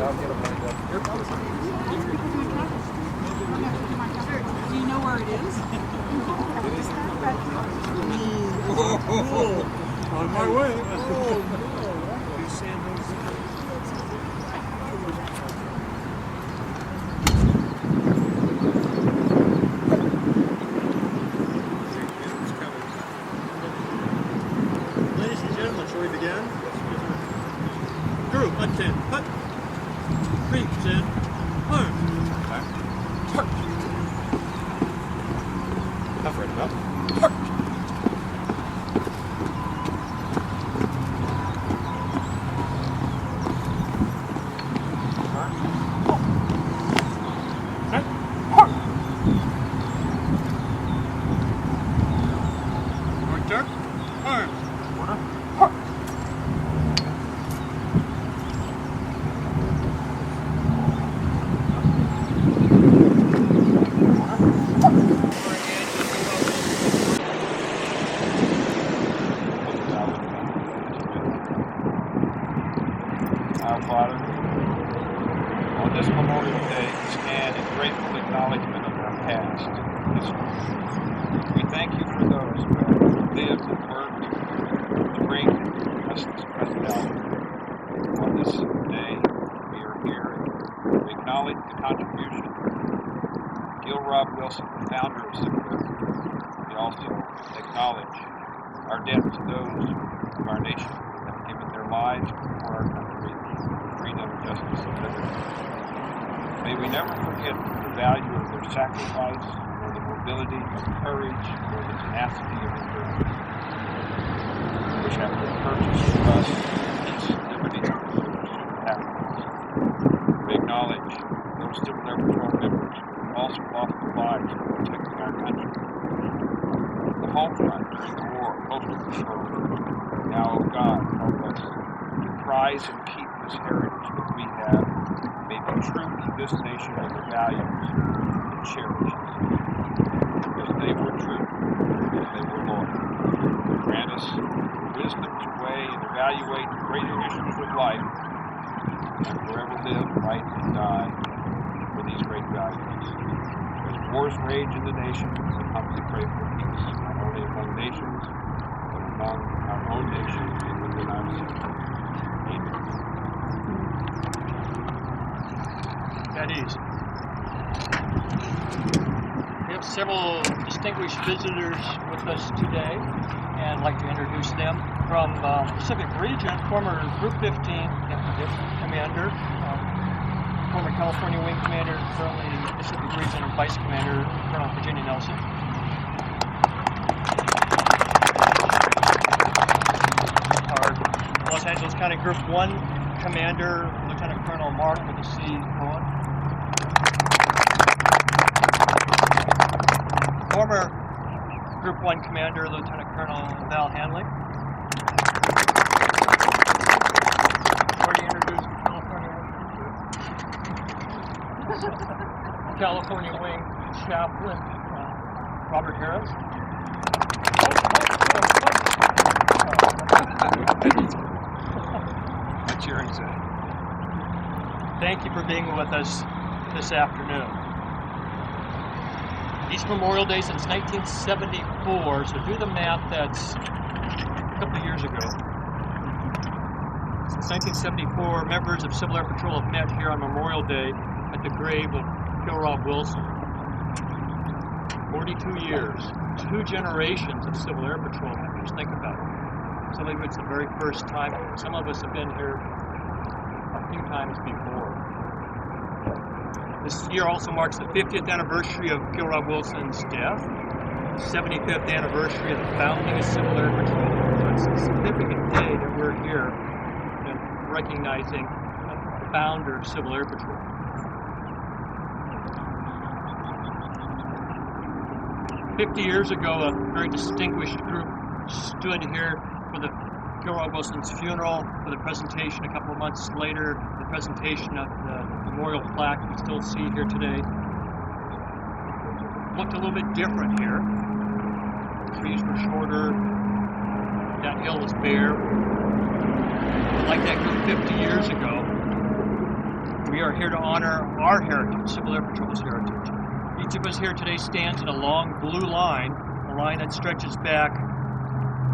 Do you know where it is? On my way. Ladies and gentlemen, shall we begin? Group, attend, hut. Creeps in, arm. Cover it up. Our Father, on this Memorial Day, we stand in grateful acknowledgement of our past history. We thank you for those who have lived and worked to bring us this present hour. On this day, we are here to acknowledge the contribution of Gill Robb Wilson, the founder of Civil Liberty. We also acknowledge our debt to those of our nation who have given their lives for our country, freedom, justice, and liberty. May we never forget the value of their sacrifice, or the mobility, courage, or the tenacity of their purpose, which have purchased for us peace, liberty, and happiness. We acknowledge those Civil Air Patrol members who also lost their lives in protecting our country. The home front during the war, coastal patrol. Now, oh God, help us to prize and keep this heritage that we have. May be truly this nation of the values it cherishes. Because they were true, because they were loyal. Grant us wisdom to weigh and evaluate the greater issues of life, and forever live, fight, and die for these great values. As wars rage in the nation, we humbly pray for peace, not only among nations, but among our own nation and within ourselves. Amen. At ease. We have several distinguished visitors with us today, and I'd like to introduce them. From Pacific Region, former Group 15 Commander, former California Wing Commander, currently Pacific Region Vice Commander, Colonel Virginia Nelson. Our Los Angeles County Group 1 Commander, Lieutenant Colonel Mark with a C. Cohen. Former Group 1 Commander, Lieutenant Colonel Val Hanley. Already introduced California Wing Chaplain Robert Harris. What's your insight? Thank you for being with us this afternoon. East Memorial Day since 1974, so do the math, that's a couple of years ago. Since 1974, members of Civil Air Patrol have met here on Memorial Day at the grave of Gill Robb Wilson. 42 years, 2 generations of Civil Air Patrol members, think about it. Some of you it's the very first time, some of us have been here a few times before. This year also marks the 50th anniversary of Gill Robb Wilson's death, 75th anniversary of the founding of Civil Air Patrol. So it's a significant day that we're here and recognizing the founder of Civil Air Patrol. "50 years ago, a very distinguished group stood here for the Gill Robb Wilson's funeral, for the presentation a couple of months later, the presentation of the memorial plaque we still see here today. Looked a little bit different here. The trees were shorter, that hill was bare. Like that group 50 years ago. We are here to honor our heritage, Civil Air Patrol's heritage. Each of us here today stands in a long blue line, a line that stretches back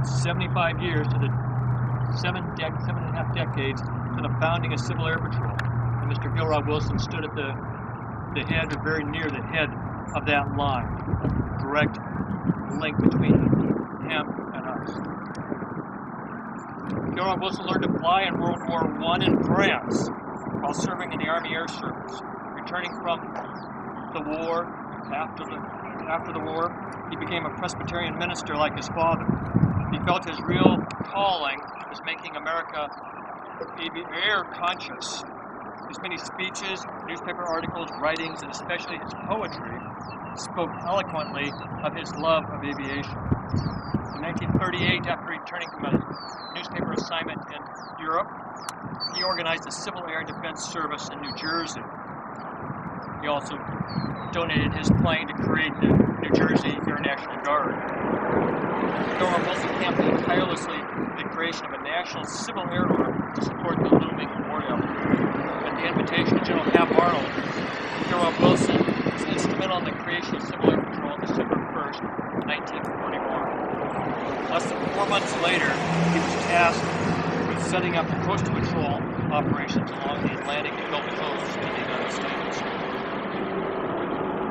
75 years to the 7.5 decades to the founding of Civil Air Patrol. And Mr. Gill Robb Wilson stood at the head, or very near the head of that line. Direct link between him and us. Gill Robb Wilson learned to fly in World War I in France while serving in the Army Air Service. Returning from the war, after the war, he became a Presbyterian minister like his father. He felt his real calling was making America air conscious. His many speeches, newspaper articles, writings, and especially his poetry spoke eloquently of his love of aviation. In 1938, after returning from a newspaper assignment in Europe, he organized the Civil Air Defense Service in New Jersey. He also donated his plane to create the New Jersey Air National Guard. Gill Robb Wilson campaigned tirelessly for the creation of a national civil air arm to support the looming war effort. At the invitation of General Hap Arnold, Gill Robb Wilson was instrumental in the creation of Civil Air Patrol on December 1st, 1941. Less than 4 months later, he was tasked with setting up the coastal patrol operations along the Atlantic and Gulf coasts of the United States.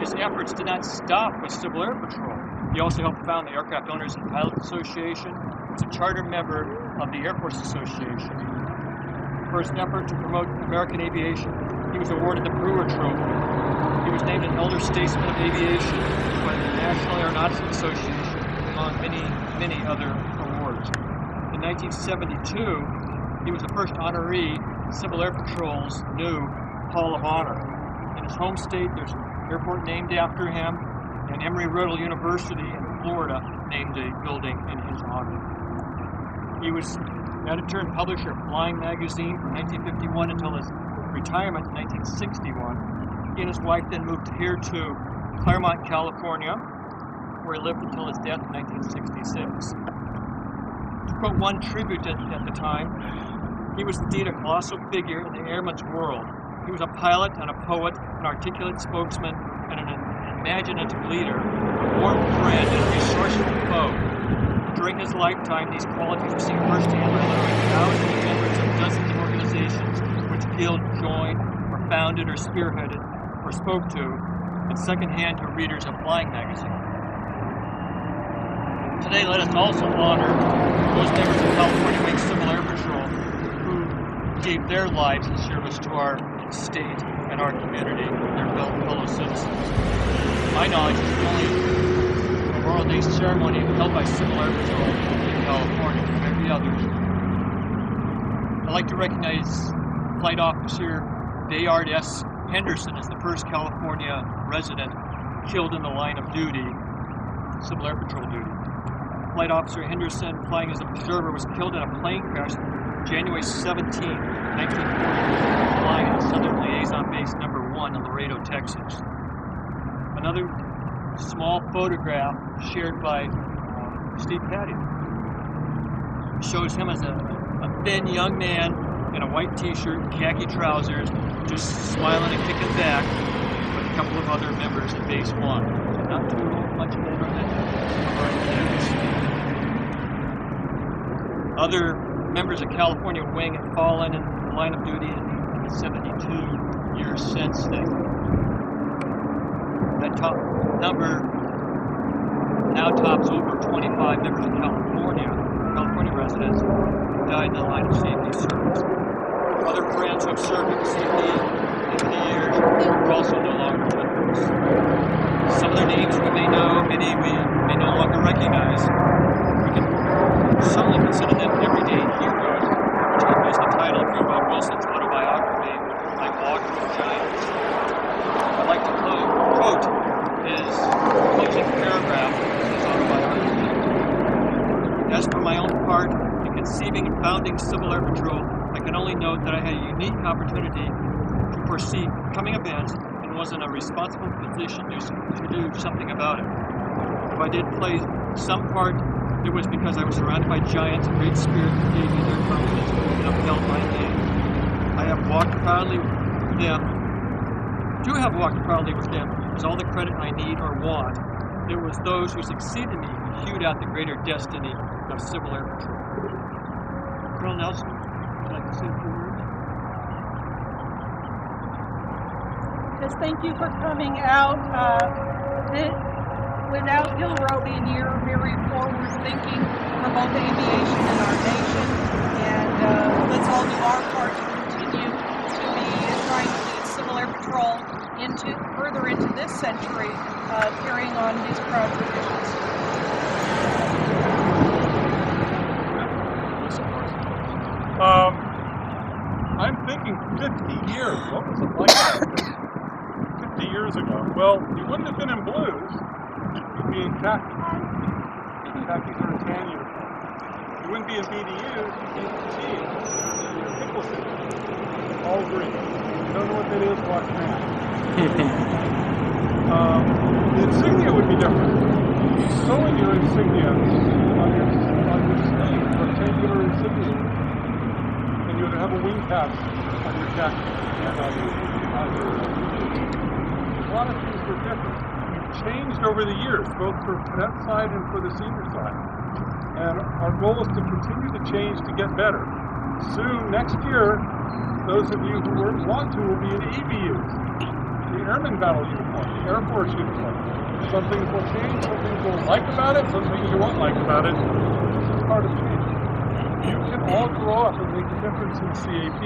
His efforts did not stop with Civil Air Patrol. He also helped found the Aircraft Owners and Pilots Association. He's a charter member of the Air Force Association. For his effort to promote American aviation, he was awarded the Brewer Trophy. He was named an Elder Statesman of Aviation by the National Aeronautics Association, among many, many other awards. In 1972, he was the first honoree in Civil Air Patrol's new Hall of Honor. In his home state, there's an airport named after him, and Embry-Riddle University in Florida named a building in his honor. He was editor and publisher of Flying Magazine from 1951 until his retirement in 1961. He and his wife then moved here to Claremont, California, where he lived until his death in 1966. To quote one tribute at the time, he was indeed a colossal figure in the airman's world. He was a pilot and a poet, an articulate spokesman, and an imaginative leader, a warm friend and a resourceful foe. During his lifetime, these qualities were seen firsthand by literally thousands of members of dozens of organizations which Gill joined, or founded, or spearheaded, or spoke to, and secondhand to readers of Flying Magazine. Today, let us also honor those members of California Wing Civil Air Patrol who gave their lives in service to our state and our community, their fellow citizens. My knowledge is the only Memorial Day ceremony held by Civil Air Patrol in California. There may be others. I'd like to recognize Flight Officer Bayard S. Henderson as the first California resident killed in the line of duty, Civil Air Patrol duty. Flight Officer Henderson, flying as an observer, was killed in a plane crash January 17, 1940, flying at Southern Liaison Base No. 1 in Laredo, Texas. Another small photograph shared by Steve Patty shows him as a thin young man in a white t-shirt and khaki trousers, just smiling and kicking back with a couple of other members at Base 1. So not too much older than our kids. Other members of California Wing have fallen in the line of duty in the 72 years since then. That top number now tops over 25 members of California residents who died in the line of safety service. Other friends who have served at CP in the years are also no longer with us. Some of their names we may know, many we may no longer recognize. We can certainly consider them everyday heroes, which is the title of Gill Robb Wilson's autobiography, I Walk with Giants. I'd like to quote his closing paragraph of his autobiography. As for my own part, in conceiving and founding Civil Air Patrol, I can only note that I had a unique opportunity to foresee coming events and was in a responsible position to do something about it. If I did play some part, it was because I was surrounded by giants of great spirit who gave me their confidence and upheld my name. I have walked proudly them, do have walked proudly with them, is all the credit I need or want. It was those who succeeded me who hewed out the greater destiny of Civil Air Patrol. Colonel Nelson, would you like to say a few words? Yes, thank you for coming out. Without Gill, Robb being here, very forward thinking for both aviation and our nation. And let's all do our part to continue to be trying to lead Civil Air Patrol further into this century, carrying on these proud traditions. I'm thinking 50 years. What was it like 50 years ago? Well, you wouldn't have been in blues. You'd be in khaki. Khakis are a tan uniform. You wouldn't be in BDUs. You'd be in fatigues. Your pickle suit. All green. You don't know what that is, watch now. The insignia would be different. You sew in your insignia on your sleeve, rectangular insignia. And you would have a wing cap on your khaki and on your a lot of things were different. We've changed over the years, both for cadet side and for the senior side. And our goal is to continue to change to get better. Soon, next year, those of you who want to will be in EBUs, the Airman Battle uniform, the Air Force uniform. Some things will change, some things you'll like about it, some things you won't like about it. This is part of change. You can all grow up and make a difference in CAP,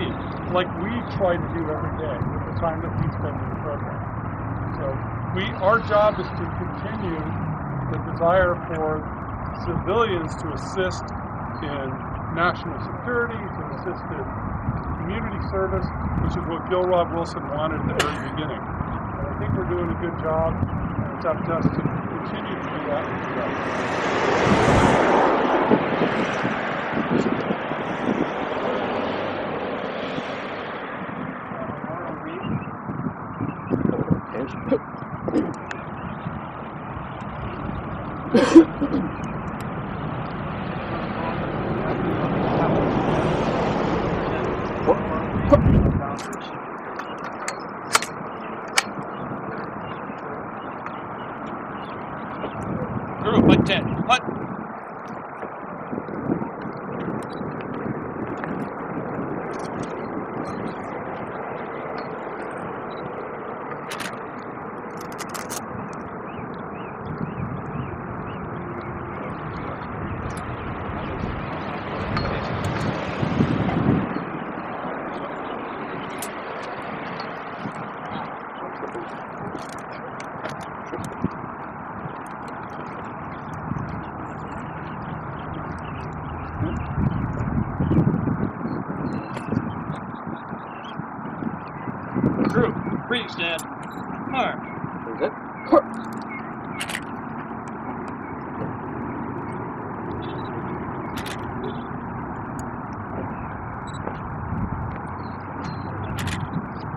like we try to do every day with the time that we spend in the program. So our job is to continue the desire for civilians to assist in national security, to assist in community service, which is what Gill, Robb, Wilson wanted at the very beginning. And I think we're doing a good job, and it's up to us to continue to do that and Group, hut 10. Hut. Group, freeze, stand. Mark. Good.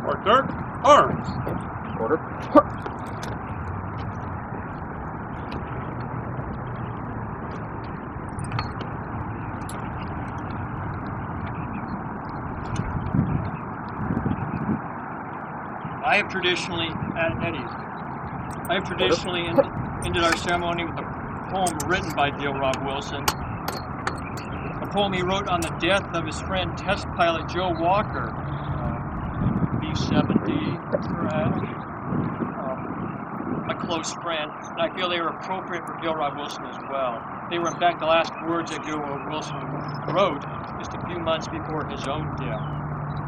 Mark Dark, arms. Order. I have traditionally ended our ceremony with a poem written by Gill, Robb, Wilson. A poem he wrote on the death of his friend test pilot Joe Walker, B-70, a close friend, and I feel they are appropriate for Gill, Robb, Wilson as well. They were in fact the last words that Gill, Robb, Wilson wrote just a few months before his own death.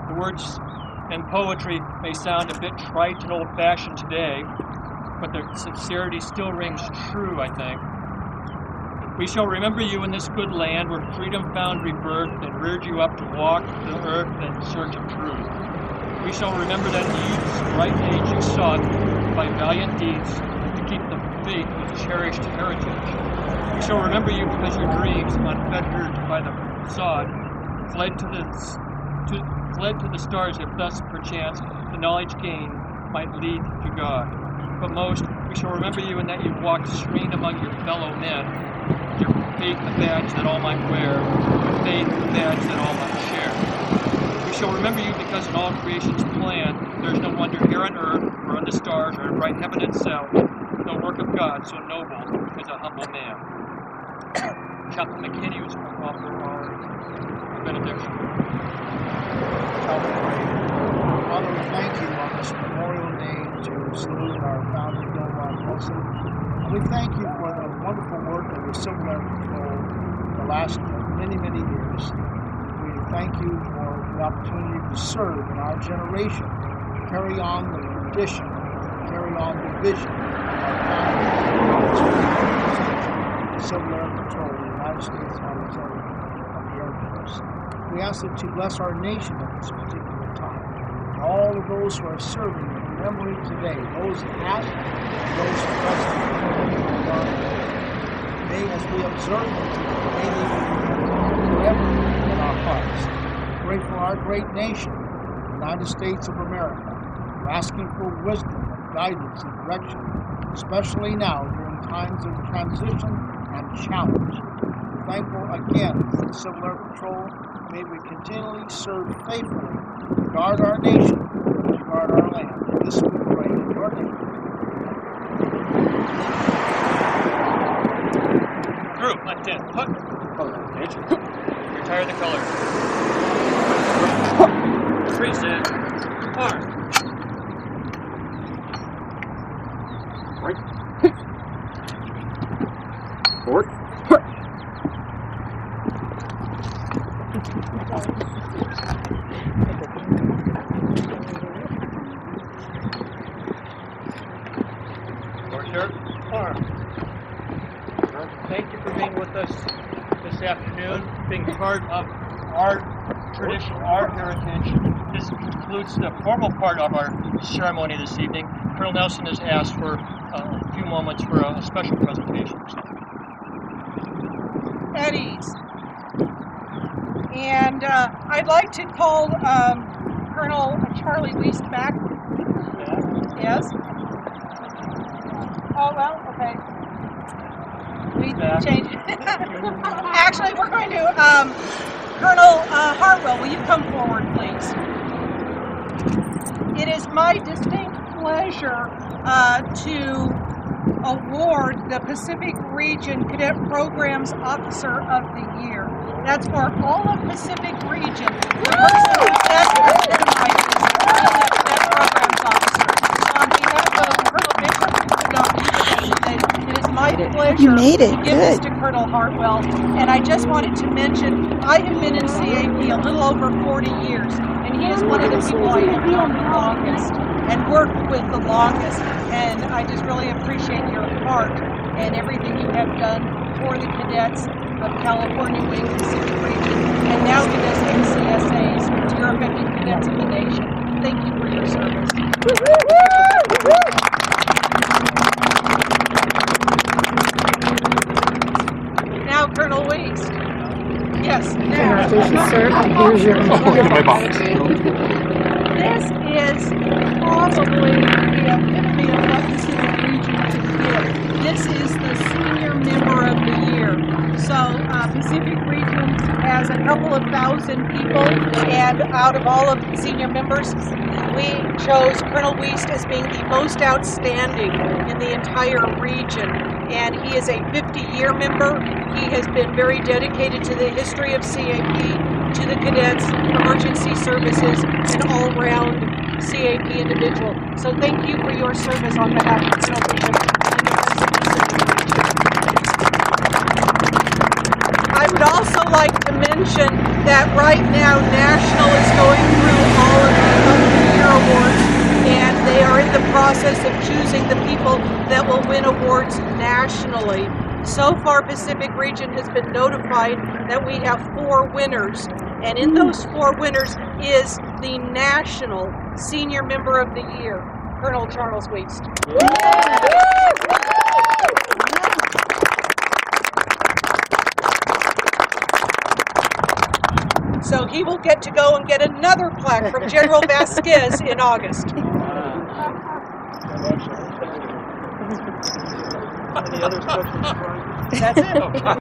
The words and poetry may sound a bit trite and old-fashioned today, but their sincerity still rings true, I think. We shall remember you in this good land where freedom found rebirth and reared you up to walk the earth in search of truth. We shall remember that youth's bright age you sought by valiant deeds to keep the faith with cherished heritage. We shall remember you because your dreams, unfettered by the sod, fled to the stars if thus, perchance, the knowledge gained might lead to God. But most, we shall remember you in that you walked serene among your fellow men, your faith the badge that all might wear, your faith the badge that all might share. We shall remember you because in all creation's plan there is no wonder here on earth or on the stars or in bright heaven itself, no work of God so noble as a humble man. Chaplain McKinney was going to offer our benediction. Father, we thank you on this Memorial Day to salute our founder, Gill, and we thank you for the wonderful work of the Civil Air Patrol the last many, many years. We thank you for the opportunity to serve in our generation, carry on the tradition, carry on the vision of our founder, the Civil Air Patrol, the United States Army of the Air Force. We ask that you bless our nation at this particular time. And all of those who are serving and remembering today, those past and those present, may, as we observe them today, may they be remembered forever in our hearts. Pray for our great nation, the United States of America. We're asking for wisdom and guidance and direction, especially now during times of transition and challenge. We're thankful again for the Civil Air Patrol. May we continually serve faithfully to guard our nation, to guard our land. And this we pray in your name. Group, on 10. Hut. Retire the color. Reset. Arm. Right. Forward. Order. Arm. Thank you for being with us this afternoon, being part of our tradition, our heritage. This concludes the formal part of our ceremony this evening. Colonel Nelson has asked for a few moments for a special presentation. At ease. And I'd like to call Colonel Charlie Wiest back. Yes? Oh, well, okay. We changed it. Actually, we're going to, Colonel Hartwell, will you come forward, please? It is my distinct pleasure to award the Pacific Region Cadet Programs Officer of the Year. That's for all of Pacific Region. The person who best epitomizes being a Cadet Programs Officer. So on behalf of Colonel Bishop, it is my pleasure to give this to Colonel Hartwell. And I just wanted to mention, I have been in CAP a little over 40 years, and he is one of the people I have known the longest and worked with the longest. And I just really appreciate your heart and everything you have done for the cadets of California Wing Pacific Region, and now to this NCSAs, to your effective cadets of the nation. Thank you for your service. Now, Colonel Wiest. Yes, now. Here's your my box. This is probably the epitome of what Pacific Region can give. This is the senior member of the year. So Pacific Region has a couple of thousand people, and out of all of the senior members, we chose Colonel Wiest as being the most outstanding in the entire region. And he is a 50-year member. He has been very dedicated to the history of CAP, to the cadets, emergency services, and all-round CAP individual. So thank you for your service on behalf of Colonel Bishop and the rest of Pacific Region. I would also like to mention that right now National is going through all of the year awards, and they are in the process of choosing the people that will win awards nationally. So far, Pacific Region has been notified that we have 4 winners, and in those 4 winners is the National Senior Member of the Year, Colonel Charles Wiest. So he will get to go and get another plaque from General Vasquez in August. Any other questions? That's it.